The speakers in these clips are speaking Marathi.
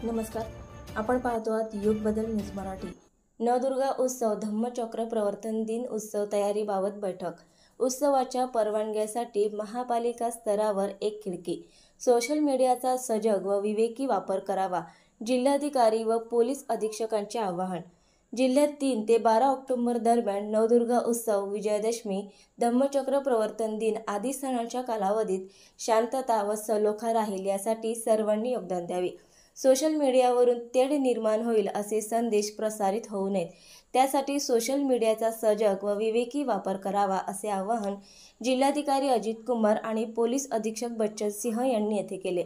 नमस्कार, आपण पाहतो आहात युग बदल न्यूज मराठी। नवदुर्गा उत्सव धम्मचक्र प्रवर्तन दिन उत्सव तयारीबाबत बैठक। उत्सवाच्या परवानग्यासाठी महापालिका स्तरावर एक खिडकी। सोशल मीडियाचा सजग व विवेकी वापर करावा, जिल्हाधिकारी व पोलीस अधीक्षकांचे आवाहन। जिल्ह्यात 3 ते 12 ऑक्टोबर दरम्यान नवदुर्गा उत्सव, विजयादशमी, धम्मचक्र प्रवर्तन दिन आदी सणांच्या कालावधीत शांतता व सलोखा राहील यासाठी सर्वांनी योगदान द्यावे। सोशल मीडियावरून तेढ निर्माण होईल असे संदेश प्रसारित होऊ नयेत, त्यासाठी सोशल मीडियाचा सजग व विवेकी वापर करावा असे आवाहन जिल्हाधिकारी अजित कुमार आणि पोलीस अधीक्षक बच्चन सिंह यांनी येथे केले।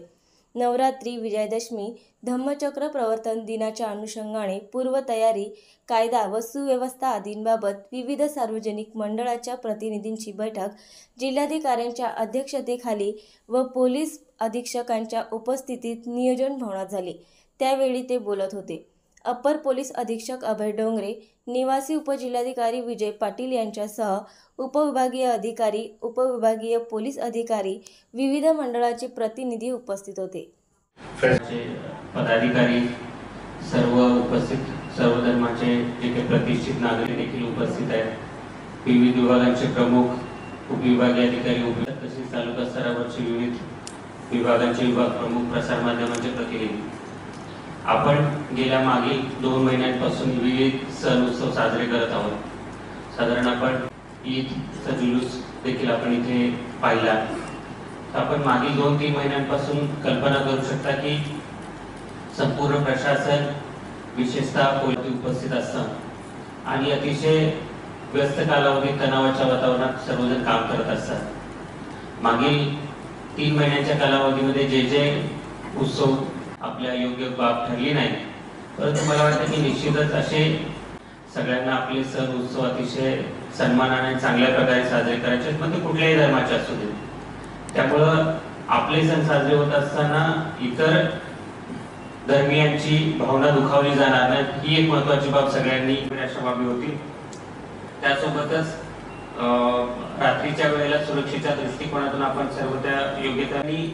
नवरात्री, विजयादशमी, धम्मचक्र प्रवर्तन दिनाच्या अनुषंगाने पूर्वतयारी, कायदा व सुव्यवस्था आदींबाबत विविध सार्वजनिक मंडळाच्या प्रतिनिधींची बैठक जिल्हाधिकाऱ्यांच्या अध्यक्षतेखाली व पोलीस अधीक्षकांच्या उपस्थितीत नियोजन भवनात झाली। त्यावेळी ते बोलत होते। अपर पोलीस अधीक्षक अभय डोंगरे, निवासी उपजिल्हाधिकारी विजय पाटील यांच्यासह उपविभागीय अधिकारी, उपविभागीय पोलीस अधिकारी, विविध मंडळाचे प्रतिनिधी उपस्थित होते। पदाधिकारी, सर्व उपस्थित सर्व धर्माचे जे काही प्रतिष्ठित नागरिक देखील उपस्थित आहेत। विविध विभागांचे प्रमुख, उपविभागीय अधिकारी, तसेच तालुका स्तरावरचे विविध विभागांचे विभाग प्रमुख, प्रसार माध्यमांचे प्रतिनिधी। आपण गेल्या मागील 2 महिन्यांपासून विविध सण उत्सव साजरे करत आहोत। साधारण आपण ईदचा जुलूस देखील आपण इथे पाहिला। आपण मागील 2-3 महिन्यांपासून कल्पना करू शकता की संपूर्ण प्रशासन, विशेषतः पोलीस उपस्थित असतात आणि अतिशय व्यस्त कालावधीत तणावाच्या वातावरणात सर्वजण काम करत असतात। मागील 3 महिन्यांच्या कालावधीमध्ये जे उत्सव आपल्या योग्य बाब ठरली नाही, परंतु मला वाटतं की निश्चितच असे सगळ्यांना आपले सण उत्सव अतिशय सन्मानाने चांगल्या प्रकारे साजरे करायचे आहेत, मग ते कुठल्याही धर्माचे असू दे। त्यामुळं आपले सण साजरे होत असताना इतर धर्मियांची भावना दुखावली जाणार नाही, ही एक महत्त्वाची बाब सगळ्यांनी अशा बाबी होती। त्यासोबतच रात्रीच्या वेळेला सुरक्षेच्या दृष्टिकोनातून आपण सर्व त्या योग्यतांनी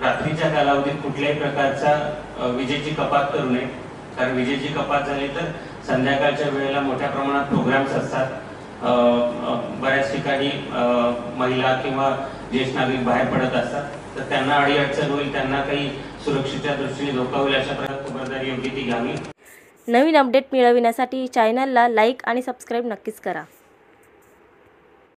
रात्रीच्या कालावधीत कुठल्याही प्रकारचा विजेची कपात करू नये, कारण विजेची कपात झाली तर संध्याकाळच्या वेळेला मोठ्या प्रमाणात प्रोग्राम्स असतात। बऱ्याच ठिकाणी महिला किंवा ज्येष्ठ नागरिक बाहेर पडत असतात, तर त्यांना अडीअडचण होईल, त्यांना काही सुरक्षेच्या दृष्टीने धोका होईल, अशा प्रकारे खबरदारी योग्य ती घ्यावी। नवीन अपडेट मिळविण्यासाठी चॅनलला लाईक आणि सबस्क्राईब नक्कीच करा।